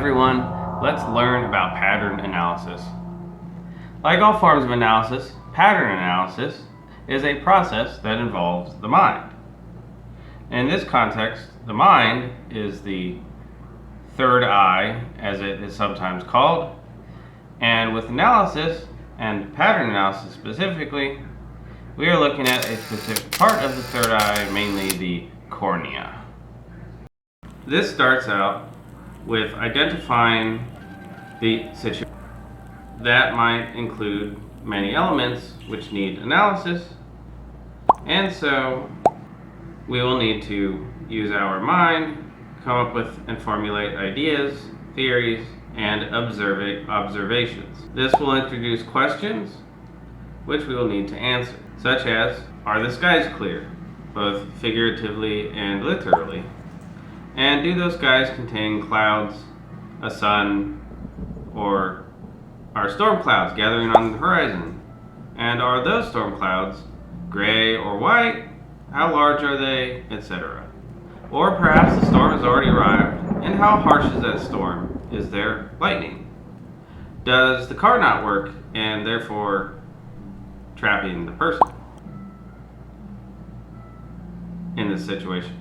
everyone, let's learn about pattern analysis. Like all forms of analysis, pattern analysis is a process that involves the mind. In this context, the mind is the third eye, as it is sometimes called, and with analysis, and pattern analysis specifically, we are looking at a specific part of the third eye, mainly the cornea. This starts out with identifying the situation. That might include many elements which need analysis, and so we will need to use our mind, come up with and formulate ideas, theories, and observations. This will introduce questions which we will need to answer, such as, are the skies clear, both figuratively and literally? And do those skies contain clouds, a sun, or are storm clouds gathering on the horizon? And are those storm clouds gray or white? How large are they, etc.? Or perhaps the storm has already arrived, and how harsh is that storm? Is there lightning? Does the car not work, and therefore trapping the person in this situation?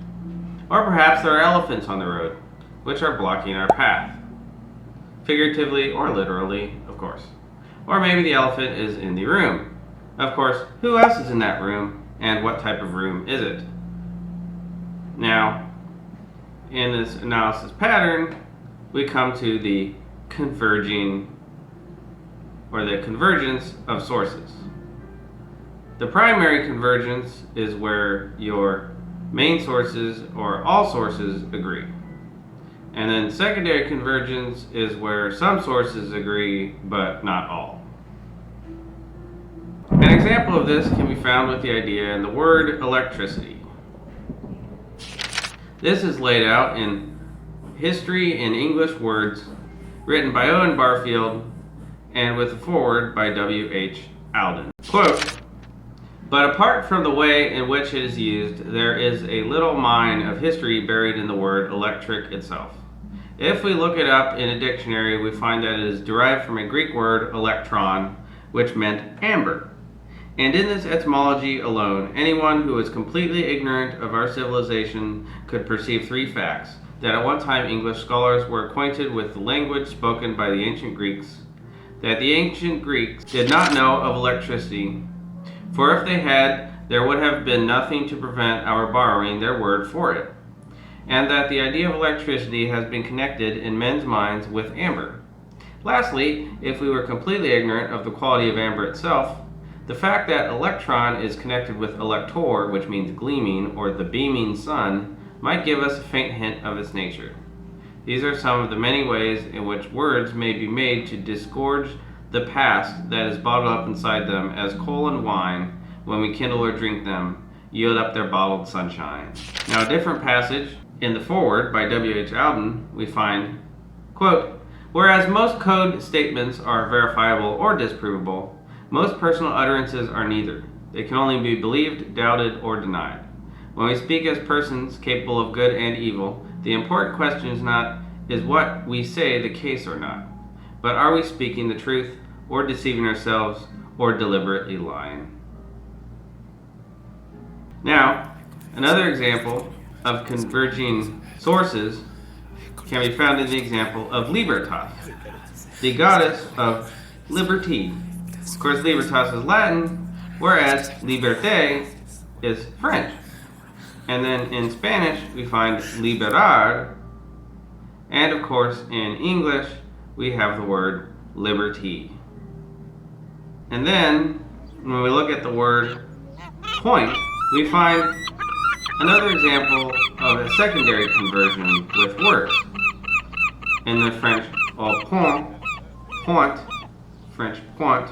Or perhaps there are elephants on the road, which are blocking our path, figuratively or literally, of course. Or maybe the elephant is in the room. Of course, who else is in that room, and what type of room is it? Now, in this analysis pattern, we come to the converging or the convergence of sources. The primary convergence is where your main sources or all sources agree. And then secondary convergence is where some sources agree but not all. An example of this can be found with the idea in the word electricity. This is laid out in History in English Words, written by Owen Barfield, and with a foreword by W.H. Alden. Quote, "But apart from the way in which it is used, there is a little mine of history buried in the word electric itself. If we look it up in a dictionary, we find that it is derived from a Greek word, electron, which meant amber. And in this etymology alone, anyone who is completely ignorant of our civilization could perceive three facts: that at one time English scholars were acquainted with the language spoken by the ancient Greeks, that the ancient Greeks did not know of electricity, for if they had, there would have been nothing to prevent our borrowing their word for it, and that the idea of electricity has been connected in men's minds with amber. Lastly, if we were completely ignorant of the quality of amber itself, the fact that electron is connected with elector, which means gleaming or the beaming sun, might give us a faint hint of its nature. These are some of the many ways in which words may be made to disgorge the past that is bottled up inside them, as coal and wine, when we kindle or drink them, yield up their bottled sunshine." Now, a different passage in the foreword by W.H. Alden, we find, quote, "Whereas most code statements are verifiable or disprovable, most personal utterances are neither. They can only be believed, doubted, or denied. When we speak as persons capable of good and evil, the important question is what we say the case or not, but are we speaking the truth, or deceiving ourselves, or deliberately lying?" Now, another example of converging sources can be found in the example of Libertas, the goddess of liberty. Of course, Libertas is Latin, whereas liberté is French. And then in Spanish, we find liberar, and of course, in English, we have the word liberty. And then, when we look at the word point, we find another example of a secondary conversion with words. In the French, au point, French point,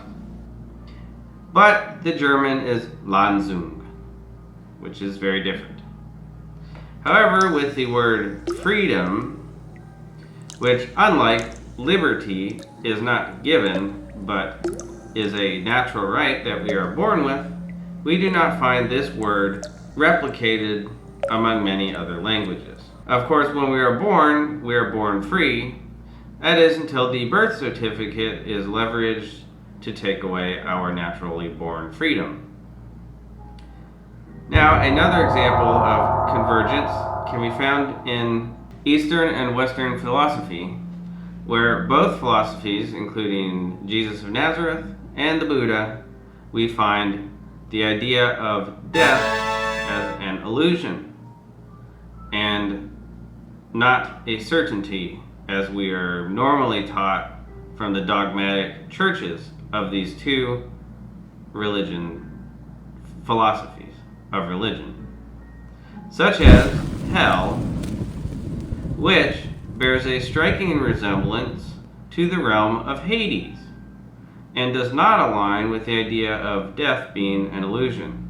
but the German is Lansung, which is very different. However, with the word freedom, which unlike liberty is not given, but is a natural right that we are born with, we do not find this word replicated among many other languages. Of course, when we are born free, That is, until the birth certificate is leveraged to take away our naturally born freedom. Now, another example of convergence can be found in Eastern and Western philosophy, where both philosophies, including Jesus of Nazareth and the Buddha, we find the idea of death as an illusion and not a certainty, as we are normally taught from the dogmatic churches of these two philosophies of religion, such as hell, which bears a striking resemblance to the realm of Hades and does not align with the idea of death being an illusion.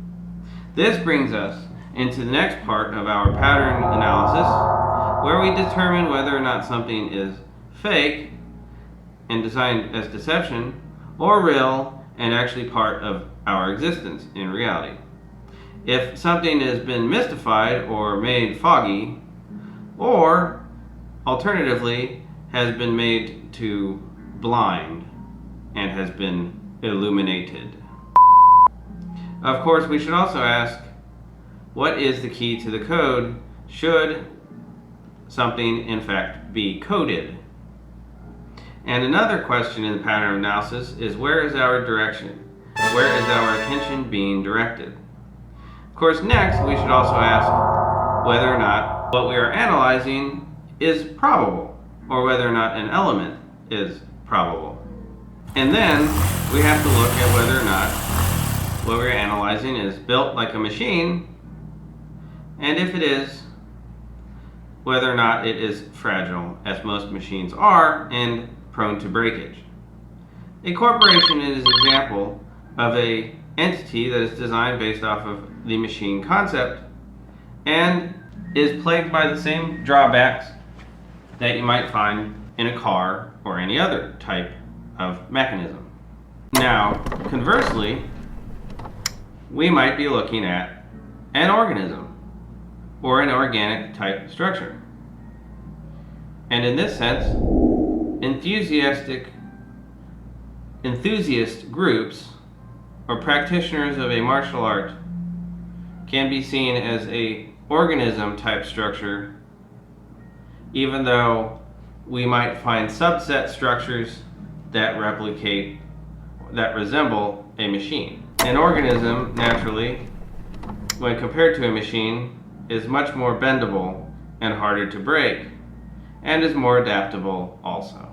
This brings us into the next part of our pattern analysis, where we determine whether or not something is fake and designed as deception, or real and actually part of our existence in reality. If something has been mystified or made foggy, or alternatively has been made to blind and has been illuminated. Of course, we should also ask, what is the key to the code should something in fact be coded? And another question in the pattern analysis is, where is our direction? Where is our attention being directed? Of course, next we should also ask whether or not what we are analyzing is probable, or whether or not an element is probable. And then we have to look at whether or not what we're analyzing is built like a machine, and if it is, whether or not it is fragile, as most machines are, and prone to breakage. A corporation is an example of an entity that is designed based off of the machine concept and is plagued by the same drawbacks that you might find in a car or any other type of mechanism. Now, conversely, we might be looking at an organism or an organic type structure. And in this sense, enthusiast groups or practitioners of a martial art can be seen as a organism type structure, even though we might find subset structures that resemble a machine. An organism, naturally, when compared to a machine, is much more bendable and harder to break, and is more adaptable also.